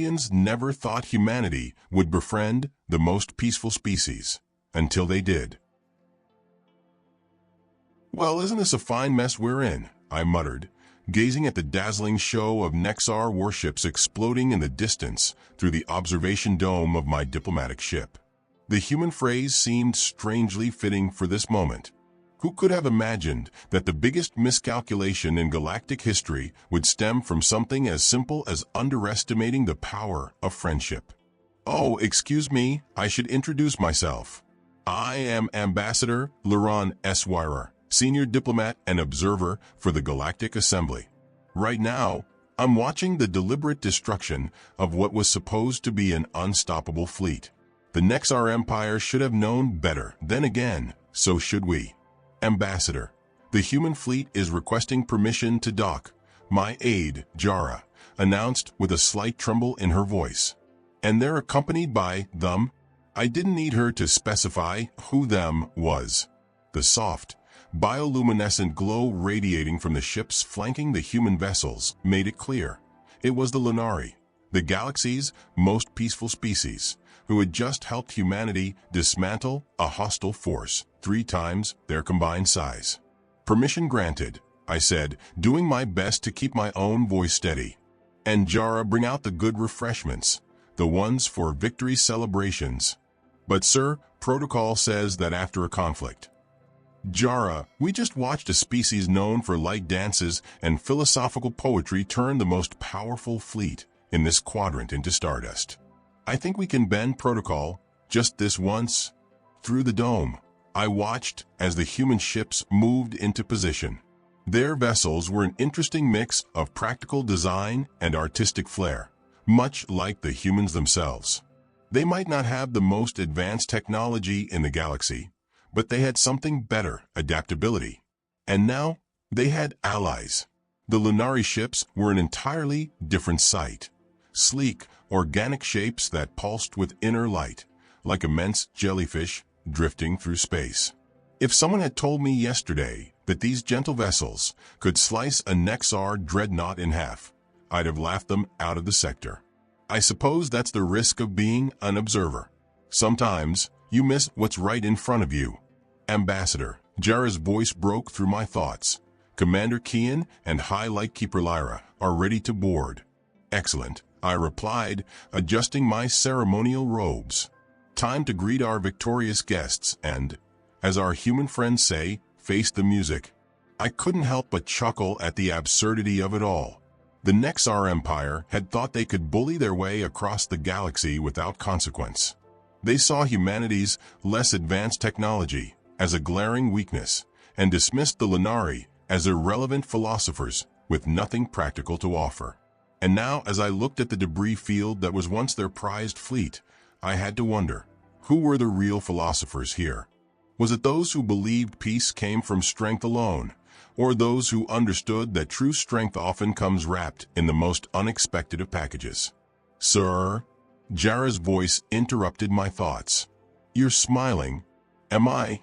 aliens never thought humanity would befriend the most peaceful species, until they did. "Well, isn't this a fine mess we're in?" I muttered, gazing at the dazzling show of Nexar warships exploding in the distance through the observation dome of my diplomatic ship. The human phrase seemed strangely fitting for this moment. Who could have imagined that the biggest miscalculation in galactic history would stem from something as simple as underestimating the power of friendship? "Oh, excuse me, I should introduce myself. I am Ambassador Laron Eswirer, Senior Diplomat and Observer for the Galactic Assembly. Right now, I'm watching the deliberate destruction of what was supposed to be an unstoppable fleet. The Nexar Empire should have known better. Then again, so should we. Ambassador, the human fleet is requesting permission to dock," my aide, Jara, announced with a slight tremble in her voice. "And they're accompanied by them." I didn't need her to specify who them was. The soft, bioluminescent glow radiating from the ships flanking the human vessels made it clear. It was the Lunari, the galaxy's most peaceful species, who had just helped humanity dismantle a hostile force 3 times their combined size. "Permission granted," I said, doing my best to keep my own voice steady. "And Jara, bring out the good refreshments, the ones for victory celebrations." "But sir, protocol says that after a conflict." "Jara, we just watched a species known for light dances and philosophical poetry turn the most powerful fleet in this quadrant into stardust. I think we can bend protocol just this once." Through the dome, I watched as the human ships moved into position. Their vessels were an interesting mix of practical design and artistic flair, much like the humans themselves. They might not have the most advanced technology in the galaxy, but they had something better: adaptability. And now, they had allies. The Lunari ships were an entirely different sight. Sleek, organic shapes that pulsed with inner light, like immense jellyfish drifting through space. If someone had told me yesterday that these gentle vessels could slice a Nexar dreadnought in half, I'd have laughed them out of the sector. I suppose that's the risk of being an observer. Sometimes, you miss what's right in front of you. "Ambassador," Jara's voice broke through my thoughts. "Commander Kian and High Lightkeeper Lyra are ready to board." "Excellent," I replied, adjusting my ceremonial robes. "Time to greet our victorious guests and, as our human friends say, face the music." I couldn't help but chuckle at the absurdity of it all. The Nexar Empire had thought they could bully their way across the galaxy without consequence. They saw humanity's less advanced technology as a glaring weakness and dismissed the Lunari as irrelevant philosophers with nothing practical to offer. And now, as I looked at the debris field that was once their prized fleet, I had to wonder, who were the real philosophers here? Was it those who believed peace came from strength alone, or those who understood that true strength often comes wrapped in the most unexpected of packages? "Sir?" Jara's voice interrupted my thoughts. "You're smiling." "Am I?"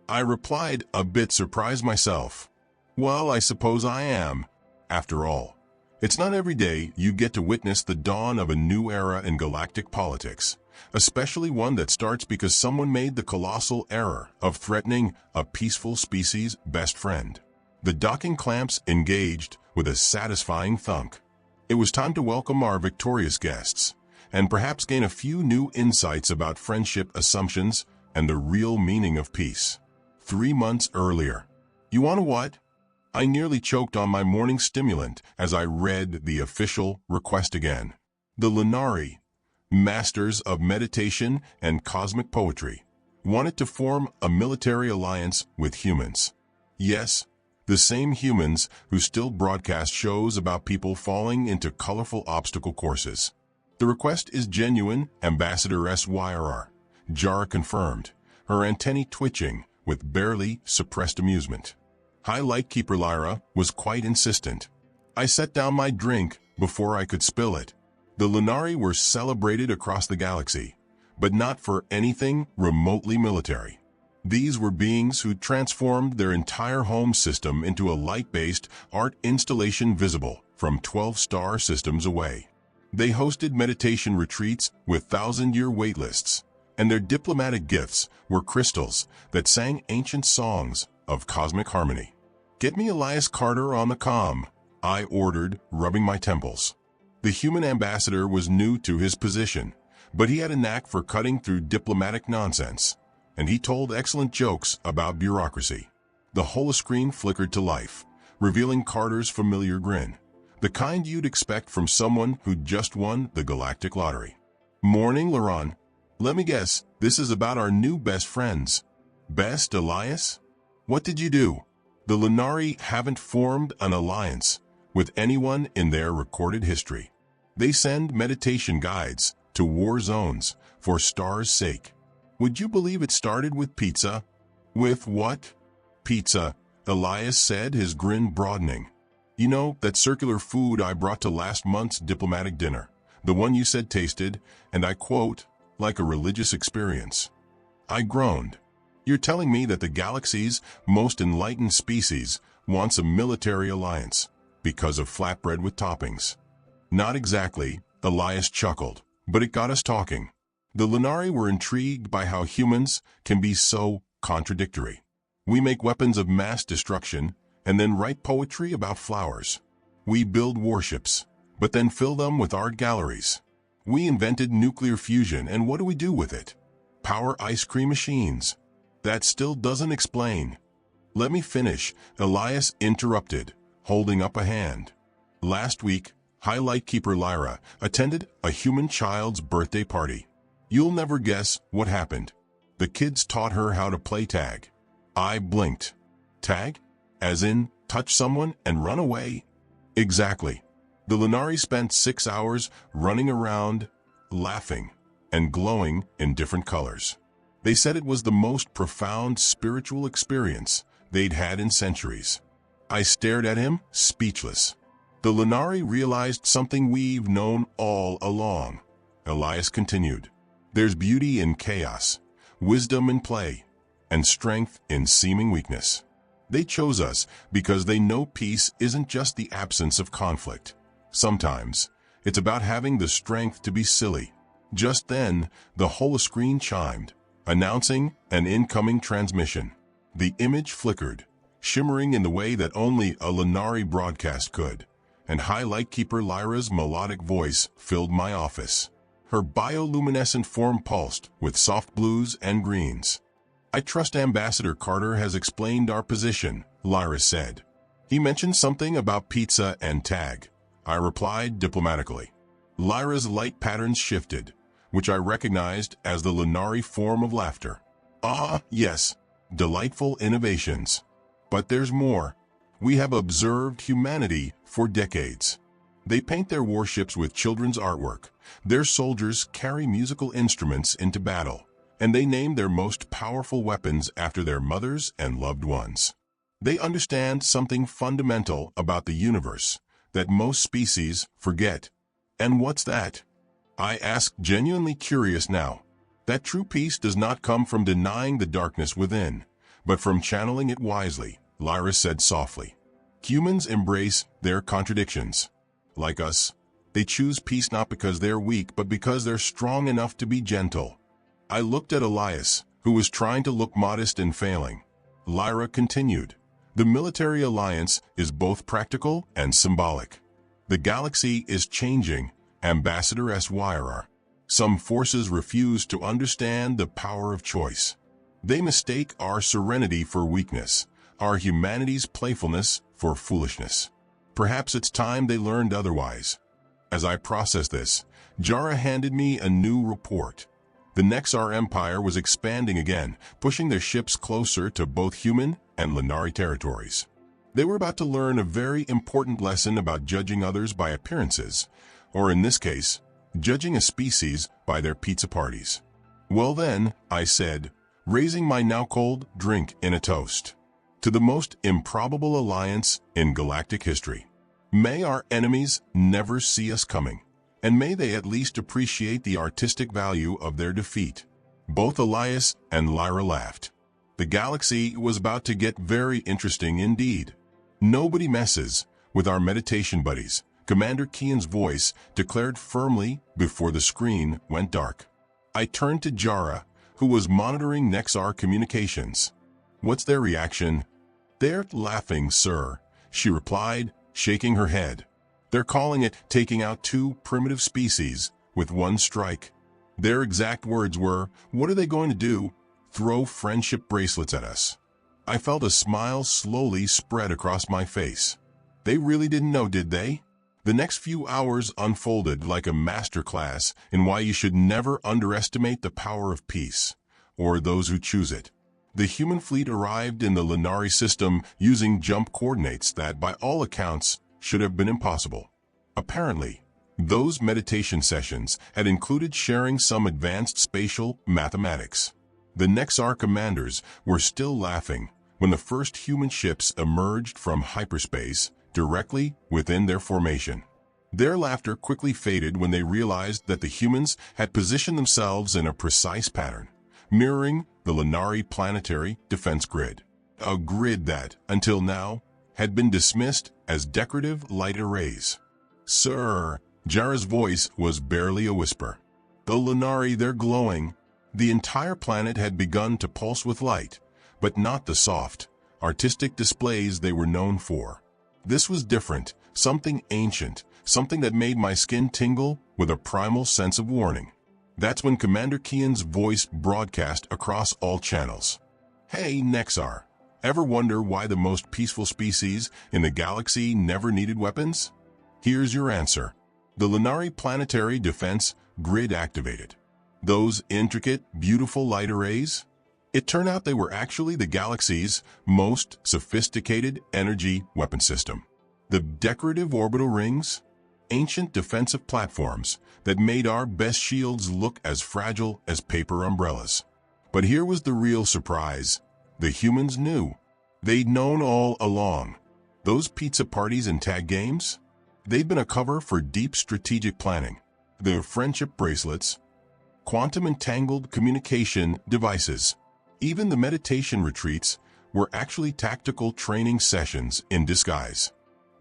I replied, a bit surprised myself. "Well, I suppose I am. After all, it's not every day you get to witness the dawn of a new era in galactic politics, especially one that starts because someone made the colossal error of threatening a peaceful species' best friend." The docking clamps engaged with a satisfying thunk. It was time to welcome our victorious guests, and perhaps gain a few new insights about friendship assumptions and the real meaning of peace. 3 months earlier. You want to what? I nearly choked on my morning stimulant as I read the official request again. The Lunari, masters of meditation and cosmic poetry, wanted to form a military alliance with humans. Yes, the same humans who still broadcast shows about people falling into colorful obstacle courses. "The request is genuine, Ambassador SYRR, Jara confirmed, her antennae twitching with barely suppressed amusement. High Lightkeeper Lyra was quite insistent. I set down my drink before I could spill it. The Lunari were celebrated across the galaxy, but not for anything remotely military. These were beings who transformed their entire home system into a light-based art installation visible from 12 star systems away. They hosted meditation retreats with thousand-year waitlists, and their diplomatic gifts were crystals that sang ancient songs of cosmic harmony. "Get me Elias Carter on the comm," I ordered, rubbing my temples. The human ambassador was new to his position, but he had a knack for cutting through diplomatic nonsense, and he told excellent jokes about bureaucracy. The holoscreen flickered to life, revealing Carter's familiar grin, the kind you'd expect from someone who'd just won the galactic lottery. "Morning, Laron. Let me guess, this is about our new best friends. Best Elias? What did you do?" The Lunari haven't formed an alliance with anyone in their recorded history. They send meditation guides to war zones for stars' sake. Would you believe it started with pizza? "With what?" "Pizza," Elias said, his grin broadening. "You know, that circular food I brought to last month's diplomatic dinner, the one you said tasted, and I quote, like a religious experience." I groaned. "You're telling me that the galaxy's most enlightened species wants a military alliance because of flatbread with toppings?" "Not exactly," Elias chuckled, "but it got us talking. The Lunari were intrigued by how humans can be so contradictory. We make weapons of mass destruction and then write poetry about flowers. We build warships, but then fill them with art galleries. We invented nuclear fusion, and what do we do with it? Power ice cream machines. That still doesn't explain." "Let me finish," Elias interrupted, holding up a hand. "Last week, Highlight Keeper Lyra attended a human child's birthday party. You'll never guess what happened. The kids taught her how to play tag." I blinked. "Tag? As in, touch someone and run away?" "Exactly. The Lunari spent 6 hours running around, laughing, and glowing in different colors. They said it was the most profound spiritual experience they'd had in centuries." I stared at him, speechless. "The Lunari realized something we've known all along," Elias continued. "There's beauty in chaos, wisdom in play, and strength in seeming weakness. They chose us because they know peace isn't just the absence of conflict. Sometimes, it's about having the strength to be silly." Just then, the holoscreen chimed, announcing an incoming transmission. The image flickered, shimmering in the way that only a Lunari broadcast could, and Highlight Keeper Lyra's melodic voice filled my office. Her bioluminescent form pulsed with soft blues and greens. "I trust Ambassador Carter has explained our position," Lyra said. "He mentioned something about pizza and tag," I replied diplomatically. Lyra's light patterns shifted, which I recognized as the Lunari form of laughter. "Ah, yes, delightful innovations. But there's more. We have observed humanity for decades. They paint their warships with children's artwork. Their soldiers carry musical instruments into battle, and they name their most powerful weapons after their mothers and loved ones. They understand something fundamental about the universe that most species forget." "And what's that?" I asked, genuinely curious now. "That true peace does not come from denying the darkness within, but from channeling it wisely," Lyra said softly. "Humans embrace their contradictions. Like us, they choose peace not because they're weak, but because they're strong enough to be gentle." I looked at Elias, who was trying to look modest and failing. Lyra continued, "The military alliance is both practical and symbolic. The galaxy is changing, Ambassador SYR. Some forces refuse to understand the power of choice. They mistake our serenity for weakness, our humanity's playfulness for foolishness. Perhaps it's time they learned otherwise." As I processed this, Jara handed me a new report. The Nexar Empire was expanding again, pushing their ships closer to both human and Lunari territories. They were about to learn a very important lesson about judging others by appearances, or in this case, judging a species by their pizza parties. "Well then," I said, raising my now cold drink in a toast, "to the most improbable alliance in galactic history. May our enemies never see us coming, and may they at least appreciate the artistic value of their defeat." Both Elias and Lyra laughed. The galaxy was about to get very interesting indeed. Nobody messes with our meditation buddies, Commander Kian's voice declared firmly before the screen went dark. I turned to Jara, who was monitoring Nexar communications. "What's their reaction?" "They're laughing, sir," she replied, shaking her head. "They're calling it taking out two primitive species with one strike." Their exact words were, "What are they going to do? Throw friendship bracelets at us?" I felt a smile slowly spread across my face. They really didn't know, did they? The next few hours unfolded like a masterclass in why you should never underestimate the power of peace, or those who choose it. The human fleet arrived in the Lunari system using jump coordinates that, by all accounts, should have been impossible. Apparently, those meditation sessions had included sharing some advanced spatial mathematics. The Nexar commanders were still laughing when the first human ships emerged from hyperspace directly within their formation. Their laughter quickly faded when they realized that the humans had positioned themselves in a precise pattern, mirroring the Lunari planetary defense grid. A grid that, until now, had been dismissed as decorative light arrays. "Sir," Jara's voice was barely a whisper. "The Lunari, they're glowing." The entire planet had begun to pulse with light, but not the soft, artistic displays they were known for. This was different, something ancient, something that made my skin tingle with a primal sense of warning. That's when Commander Kian's voice broadcast across all channels. "Hey, Nexar, ever wonder why the most peaceful species in the galaxy never needed weapons? Here's your answer. The Lunari planetary defense grid activated. Those intricate, beautiful light arrays? It turned out they were actually the galaxy's most sophisticated energy weapon system. The decorative orbital rings? Ancient defensive platforms that made our best shields look as fragile as paper umbrellas. But here was the real surprise. The humans knew. They'd known all along. Those pizza parties and tag games? They'd been a cover for deep strategic planning. The friendship bracelets, quantum entangled communication devices, even the meditation retreats were actually tactical training sessions in disguise.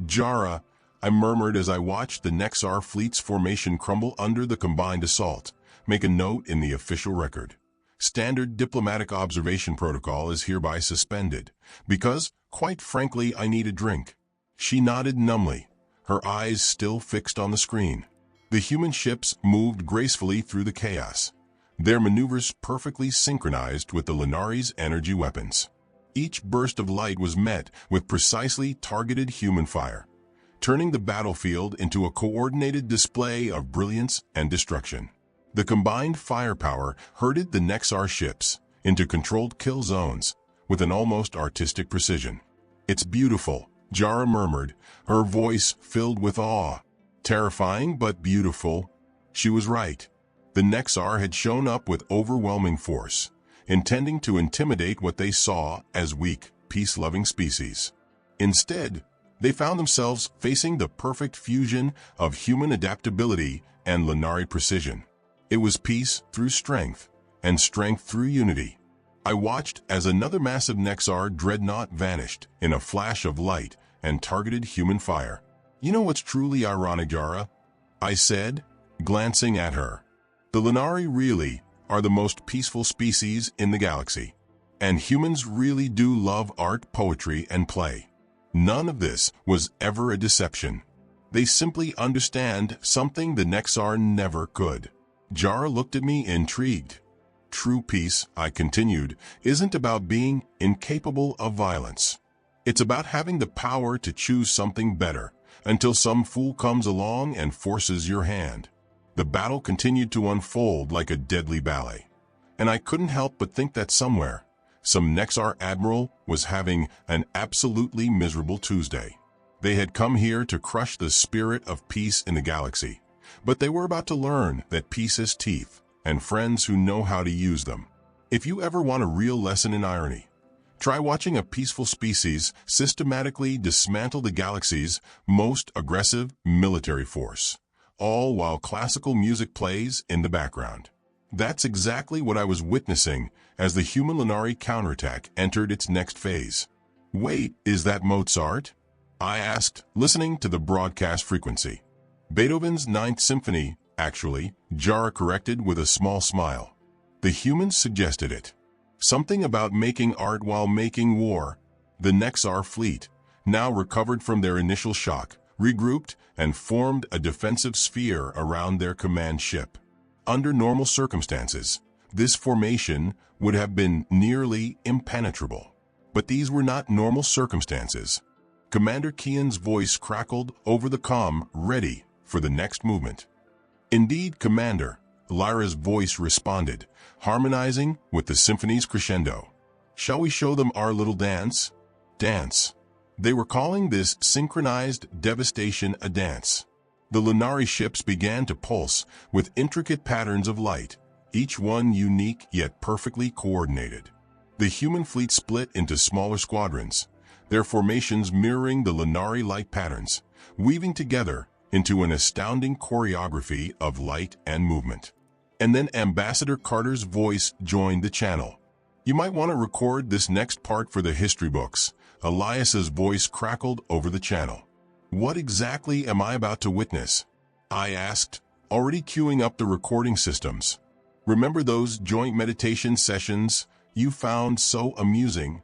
"Jara," I murmured as I watched the Nexar fleet's formation crumble under the combined assault. "Make a note in the official record. Standard diplomatic observation protocol is hereby suspended, because, quite frankly, I need a drink." She nodded numbly, her eyes still fixed on the screen. The human ships moved gracefully through the chaos, their maneuvers perfectly synchronized with the Lunari's energy weapons. Each burst of light was met with precisely targeted human fire, turning the battlefield into a coordinated display of brilliance and destruction. The combined firepower herded the Nexar ships into controlled kill zones with an almost artistic precision. "It's beautiful," Jara murmured, her voice filled with awe. "Terrifying but beautiful." She was right. The Nexar had shown up with overwhelming force, intending to intimidate what they saw as weak, peace-loving species. Instead, they found themselves facing the perfect fusion of human adaptability and Lunari precision. It was peace through strength, and strength through unity. I watched as another massive Nexar dreadnought vanished in a flash of light and targeted human fire. "You know what's truly ironic, Jara?" I said, glancing at her. "The Lunari really are the most peaceful species in the galaxy. And humans really do love art, poetry, and play. None of this was ever a deception. They simply understand something the Nexar never could." Jara looked at me intrigued. "True peace," I continued, "isn't about being incapable of violence. It's about having the power to choose something better until some fool comes along and forces your hand." The battle continued to unfold like a deadly ballet, and I couldn't help but think that somewhere, some Nexar admiral was having an absolutely miserable Tuesday. They had come here to crush the spirit of peace in the galaxy, but they were about to learn that peace has teeth and friends who know how to use them. If you ever want a real lesson in irony, try watching a peaceful species systematically dismantle the galaxy's most aggressive military force, all while classical music plays in the background. That's exactly what I was witnessing as the human Lunari counterattack entered its next phase. "Wait, is that Mozart?" I asked, listening to the broadcast frequency. Beethoven's Ninth Symphony, actually, Jara corrected with a small smile. The humans suggested it. Something about making art while making war. The Nexar fleet, now recovered from their initial shock, regrouped and formed a defensive sphere around their command ship. Under normal circumstances, this formation would have been nearly impenetrable. But these were not normal circumstances. Commander Kian's voice crackled over the comm, ready for the next movement. Indeed, Commander, Lyra's voice responded, harmonizing with the symphony's crescendo. Shall we show them our little dance? Dance. They were calling this synchronized devastation a dance. The Lunari ships began to pulse with intricate patterns of light, each one unique yet perfectly coordinated. The human fleet split into smaller squadrons, their formations mirroring the Lunari light patterns, weaving together into an astounding choreography of light and movement. And then Ambassador Carter's voice joined the channel. You might want to record this next part for the history books. Elias's voice crackled over the channel. What exactly am I about to witness? I asked, already queuing up the recording systems. Remember those joint meditation sessions you found so amusing?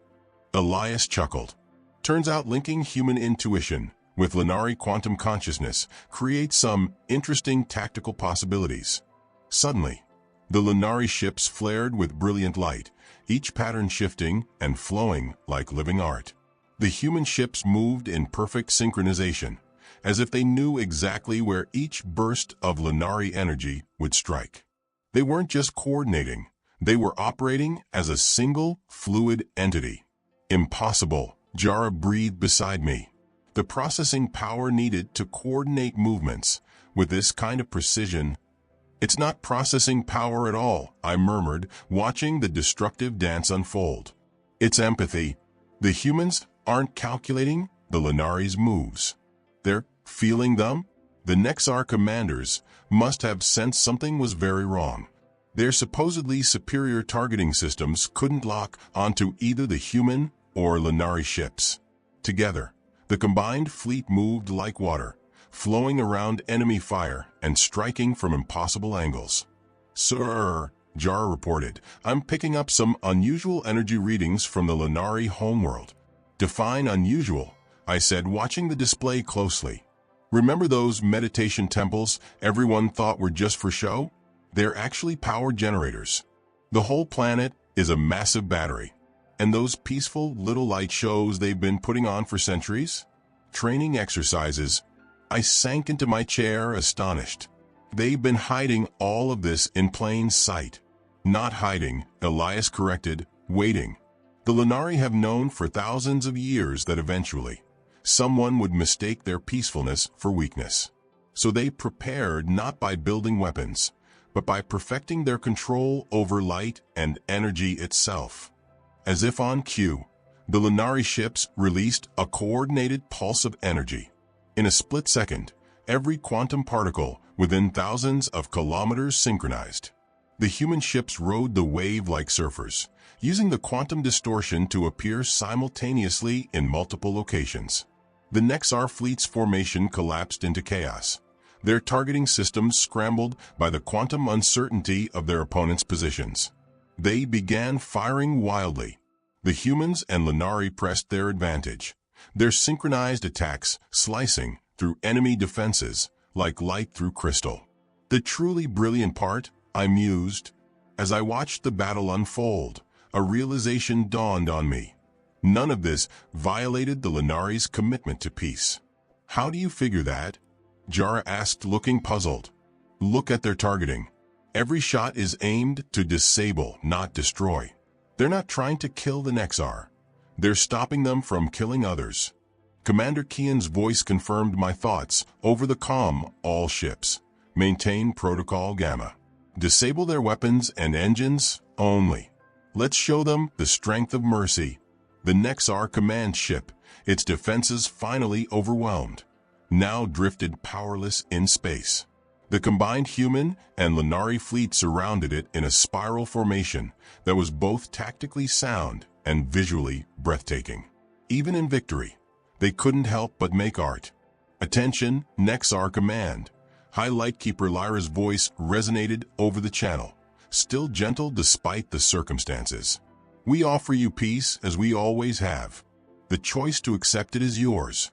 Elias chuckled. Turns out linking human intuition with Lunari quantum consciousness creates some interesting tactical possibilities. Suddenly, the Lunari ships flared with brilliant light, each pattern shifting and flowing like living art. The human ships moved in perfect synchronization, as if they knew exactly where each burst of Lunari energy would strike. They weren't just coordinating, they were operating as a single, fluid entity. Impossible, Jara breathed beside me. The processing power needed to coordinate movements with this kind of precision. It's not processing power at all, I murmured, watching the destructive dance unfold. It's empathy. The humans aren't calculating the Lunari's moves. They're feeling them. The Nexar commanders must have sensed something was very wrong. Their supposedly superior targeting systems couldn't lock onto either the human or Lunari ships. Together, the combined fleet moved like water, flowing around enemy fire and striking from impossible angles. Sir, Jara reported, I'm picking up some unusual energy readings from the Lunari homeworld. Define unusual, I said, watching the display closely. Remember those meditation temples everyone thought were just for show? They're actually power generators. The whole planet is a massive battery. And those peaceful little light shows they've been putting on for centuries? Training exercises. I sank into my chair, astonished. They've been hiding all of this in plain sight. Not hiding, Elias corrected, waiting. The Lunari have known for thousands of years that eventually, someone would mistake their peacefulness for weakness. So they prepared not by building weapons, but by perfecting their control over light and energy itself. As if on cue, the Lunari ships released a coordinated pulse of energy. In a split second, every quantum particle within thousands of kilometers synchronized. The human ships rode the wave like surfers, using the quantum distortion to appear simultaneously in multiple locations. The Nexar fleet's formation collapsed into chaos, their targeting systems scrambled by the quantum uncertainty of their opponents' positions. They began firing wildly. The humans and Lunari pressed their advantage, their synchronized attacks slicing through enemy defenses like light through crystal. The truly brilliant part, I mused, as I watched the battle unfold, a realization dawned on me. None of this violated the Lunari's commitment to peace. How do you figure that? Jara asked, looking puzzled. Look at their targeting. Every shot is aimed to disable, not destroy. They're not trying to kill the Nexar. They're stopping them from killing others. Commander Kian's voice confirmed my thoughts over the comm. All ships. Maintain Protocol Gamma. Disable their weapons and engines only. Let's show them the strength of mercy. The Nexar command ship, its defenses finally overwhelmed, now drifted powerless in space. The combined human and Lunari fleet surrounded it in a spiral formation that was both tactically sound and visually breathtaking. Even in victory, They couldn't help but make art. "Attention, Nexar command." High Lightkeeper Lyra's voice resonated over the channel, still gentle despite the circumstances. "We offer you peace as we always have. The choice to accept it is yours."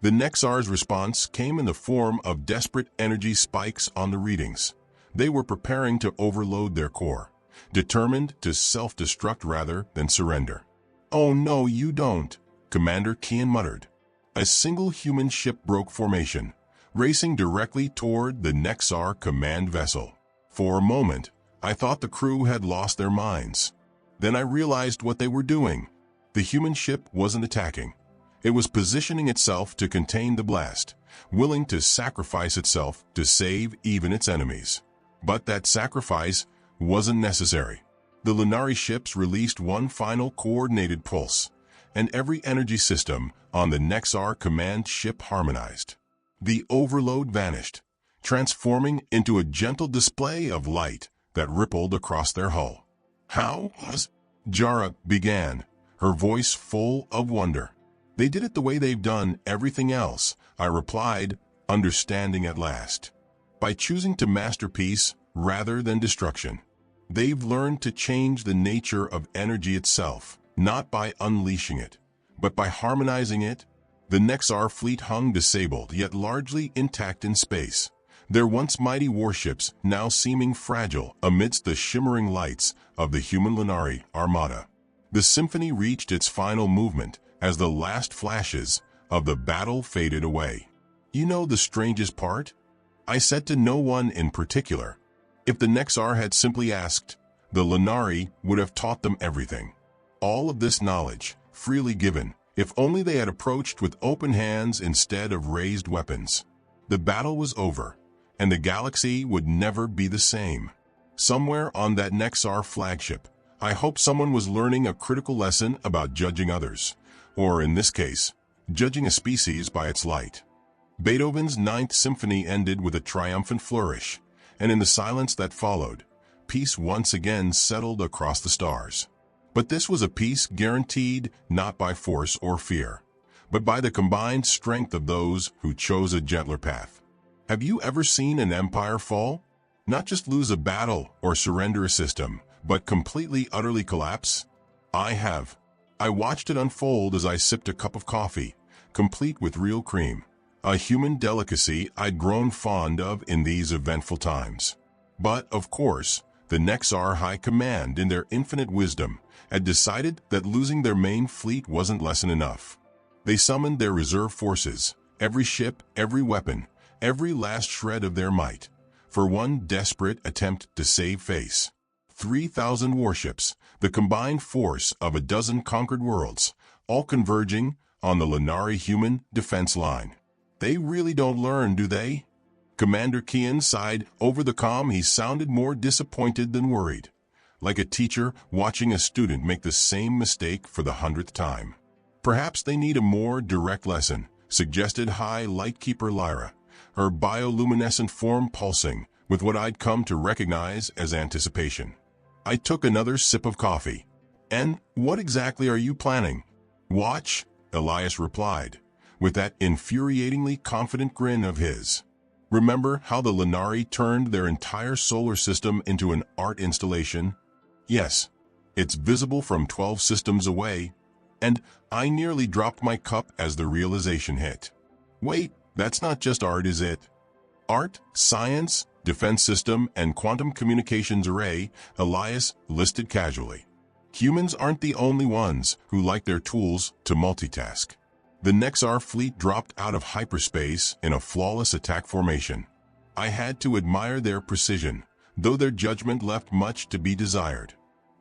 The Nexar's response came in the form of desperate energy spikes on the readings. They were preparing to overload their core, determined to self-destruct rather than surrender. "Oh no, you don't," Commander Kian muttered. A single human ship broke formation, racing directly toward the Nexar command vessel. For a moment, I thought the crew had lost their minds. Then I realized what they were doing. The human ship wasn't attacking. It was positioning itself to contain the blast, willing to sacrifice itself to save even its enemies. But that sacrifice wasn't necessary. The Lunari ships released one final coordinated pulse, and every energy system on the Nexar command ship harmonized. The overload vanished, transforming into a gentle display of light that rippled across their hull. "How was?" Jara began, her voice full of wonder. "They did it the way they've done everything else," I replied, understanding at last. "By choosing to master peace rather than destruction. They've learned to change the nature of energy itself, not by unleashing it, but by harmonizing it." The Nexar fleet hung disabled yet largely intact in space, their once mighty warships now seeming fragile amidst the shimmering lights of the human Lunari armada. The symphony reached its final movement as the last flashes of the battle faded away. "You know the strangest part?" I said to no one in particular. If the Nexar had simply asked, the Lunari would have taught them everything. All of this knowledge, freely given, if only they had approached with open hands instead of raised weapons. The battle was over, and the galaxy would never be the same. Somewhere on that Nexar flagship, I hope someone was learning a critical lesson about judging others, or in this case, judging a species by its light. Beethoven's Ninth Symphony ended with a triumphant flourish, and in the silence that followed, peace once again settled across the stars. But this was a peace guaranteed not by force or fear, but by the combined strength of those who chose a gentler path. Have you ever seen an empire fall? Not just lose a battle or surrender a system, but completely, utterly collapse? I have. I watched it unfold as I sipped a cup of coffee, complete with real cream, a human delicacy I'd grown fond of in these eventful times. But, of course, the Nexar High Command, in their infinite wisdom, had decided that losing their main fleet wasn't lesson enough. They summoned their reserve forces, every ship, every weapon, every last shred of their might, for one desperate attempt to save face. 3,000 warships, the combined force of a dozen conquered worlds, all converging on the Lunari human defense line. They really don't learn, do they? Commander Kian sighed over the comm. He sounded more disappointed than worried, like a teacher watching a student make the same mistake for the 100th time. "Perhaps they need a more direct lesson," suggested High Lightkeeper Lyra, her bioluminescent form pulsing with what I'd come to recognize as anticipation. I took another sip of coffee. "And what exactly are you planning?" "Watch," Elias replied, with that infuriatingly confident grin of his. "Remember how the Lunari turned their entire solar system into an art installation? Yes, it's visible from 12 systems away, and I nearly dropped my cup as the realization hit. Wait, that's not just art, is it? Art, science, defense system, and quantum communications array," Elias listed casually. "Humans aren't the only ones who like their tools to multitask." The Nexar fleet dropped out of hyperspace in a flawless attack formation. I had to admire their precision, though their judgment left much to be desired.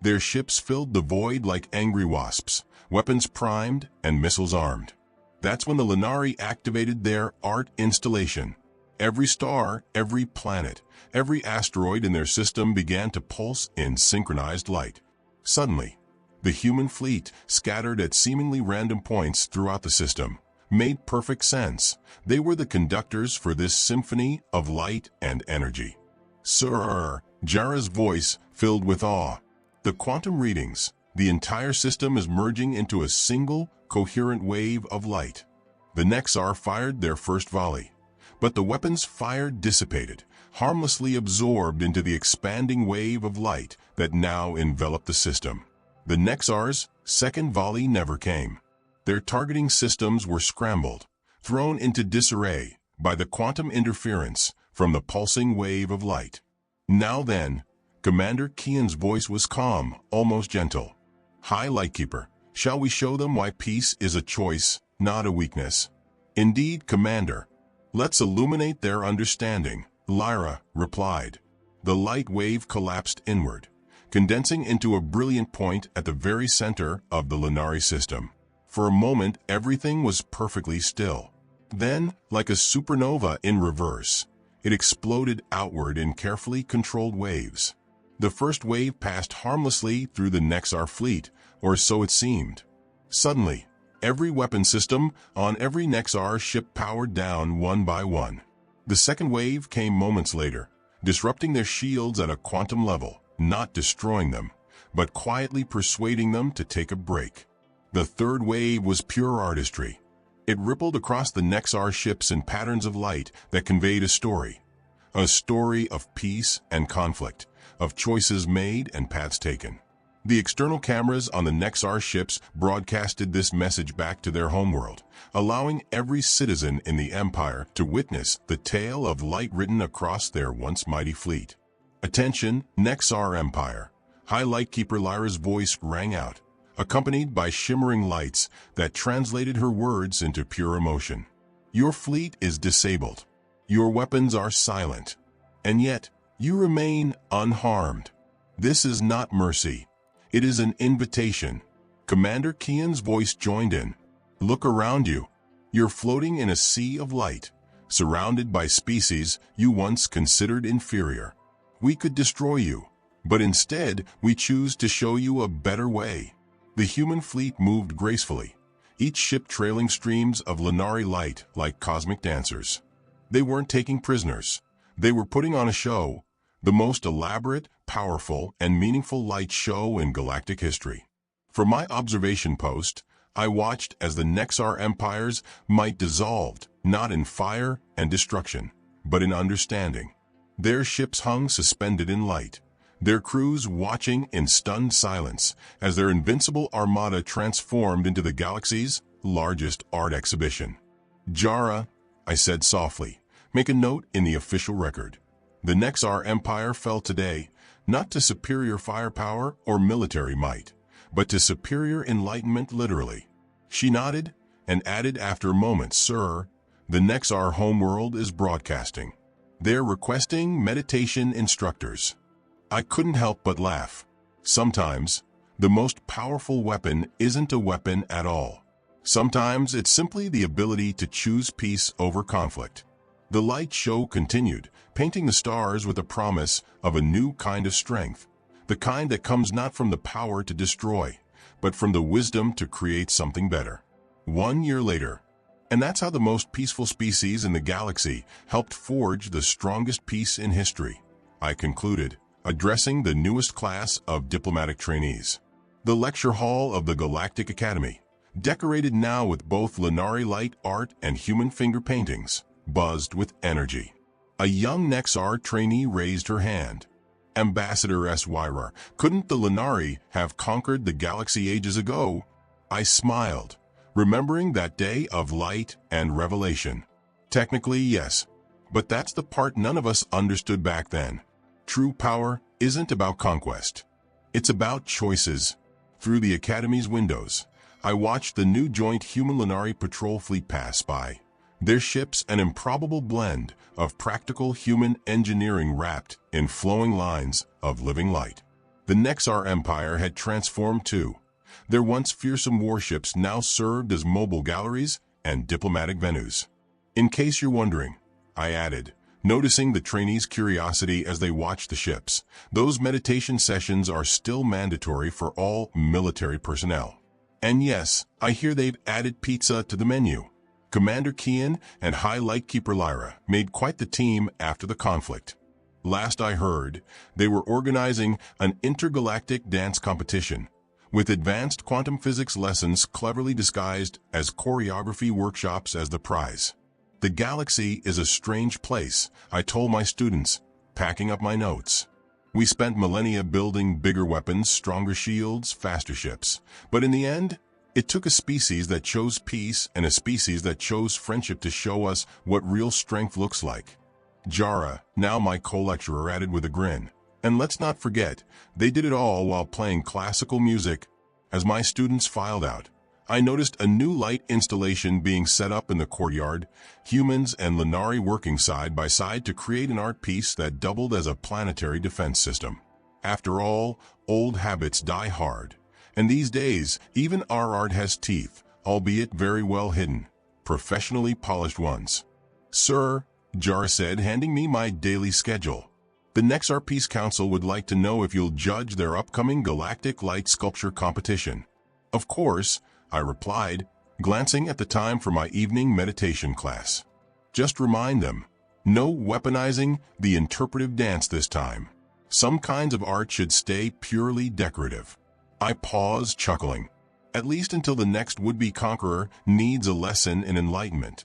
Their ships filled the void like angry wasps, weapons primed and missiles armed. That's when the Lunari activated their art installation. Every star, every planet, every asteroid in their system began to pulse in synchronized light. Suddenly, the human fleet, scattered at seemingly random points throughout the system, made perfect sense. They were the conductors for this symphony of light and energy. "Sir," Jara's voice filled with awe. "The quantum readings, the entire system is merging into a single, coherent wave of light. The Nexar fired their first volley, but the weapon's fire dissipated, harmlessly absorbed into the expanding wave of light that now enveloped the system. The Nexar's second volley never came. Their targeting systems were scrambled, thrown into disarray by the quantum interference from the pulsing wave of light. Now then, Commander Kian's voice was calm, almost gentle. "High Lightkeeper, shall we show them why peace is a choice, not a weakness?" "Indeed, Commander. Let's illuminate their understanding," Lyra replied. The light wave collapsed inward, condensing into a brilliant point at the very center of the Lunari system. For a moment, everything was perfectly still. Then, like a supernova in reverse, it exploded outward in carefully controlled waves. The first wave passed harmlessly through the Nexar fleet, or so it seemed. Suddenly, every weapon system on every Nexar ship powered down one by one. The second wave came moments later, disrupting their shields at a quantum level, not destroying them, but quietly persuading them to take a break. The third wave was pure artistry. It rippled across the Nexar ships in patterns of light that conveyed a story of peace and conflict, of choices made and paths taken. The external cameras on the Nexar ships broadcasted this message back to their homeworld, allowing every citizen in the Empire to witness the tale of light written across their once mighty fleet. "Attention, Nexar Empire!" High Lightkeeper Lyra's voice rang out, accompanied by shimmering lights that translated her words into pure emotion. "Your fleet is disabled. Your weapons are silent. And yet, you remain unharmed. This is not mercy. It is an invitation." Commander Kian's voice joined in. "Look around you. You're floating in a sea of light, surrounded by species you once considered inferior. We could destroy you, but instead we choose to show you a better way." The human fleet moved gracefully, each ship trailing streams of Lunari light like cosmic dancers. They weren't taking prisoners. They were putting on a show, the most elaborate, powerful, and meaningful light show in galactic history. From my observation post, I watched as the Nexar empires might dissolved, not in fire and destruction, but in understanding. Their ships hung suspended in light, their crews watching in stunned silence as their invincible armada transformed into the galaxy's largest art exhibition. "Jara," I said softly, "make a note in the official record. The Nexar Empire fell today, not to superior firepower or military might, but to superior enlightenment literally." She nodded and added after a moment, "Sir, the Nexar homeworld is broadcasting. They're requesting meditation instructors." I couldn't help but laugh. Sometimes, the most powerful weapon isn't a weapon at all. Sometimes it's simply the ability to choose peace over conflict. The light show continued, painting the stars with a promise of a new kind of strength, the kind that comes not from the power to destroy, but from the wisdom to create something better. 1 year later, and that's how the most peaceful species in the galaxy helped forge the strongest peace in history, I concluded, addressing the newest class of diplomatic trainees. The lecture hall of the Galactic Academy, decorated now with both Lunari light art and human finger paintings, buzzed with energy. A young Nexar trainee raised her hand. "Ambassador SYR, couldn't the Lunari have conquered the galaxy ages ago?" I smiled, remembering that day of light and revelation. "Technically, yes, but that's the part none of us understood back then. True power isn't about conquest. It's about choices." Through the Academy's windows, I watched the new joint human-Lunari patrol fleet pass by, their ships an improbable blend of practical human engineering wrapped in flowing lines of living light. The Nexar Empire had transformed too. Their once fearsome warships now served as mobile galleries and diplomatic venues. "In case you're wondering," I added, noticing the trainees' curiosity as they watched the ships, "those meditation sessions are still mandatory for all military personnel. And yes, I hear they've added pizza to the menu." Commander Kian and High Lightkeeper Lyra made quite the team after the conflict. Last I heard, they were organizing an intergalactic dance competition, with advanced quantum physics lessons cleverly disguised as choreography workshops as the prize. The galaxy is a strange place, I told my students, packing up my notes. We spent millennia building bigger weapons, stronger shields, faster ships. But in the end, it took a species that chose peace and a species that chose friendship to show us what real strength looks like. Jara, now my co-lecturer, added with a grin. And let's not forget, they did it all while playing classical music. As my students filed out, I noticed a new light installation being set up in the courtyard, humans and Lenari working side by side to create an art piece that doubled as a planetary defense system. After all, old habits die hard. And these days, even our art has teeth, albeit very well hidden, professionally polished ones. Sir, Jara said, handing me my daily schedule. The next Art Piece Council would like to know if you'll judge their upcoming Galactic Light Sculpture competition. Of course, I replied, glancing at the time for my evening meditation class. Just remind them, no weaponizing the interpretive dance this time. Some kinds of art should stay purely decorative. I paused, chuckling. At least until the next would-be conqueror needs a lesson in enlightenment.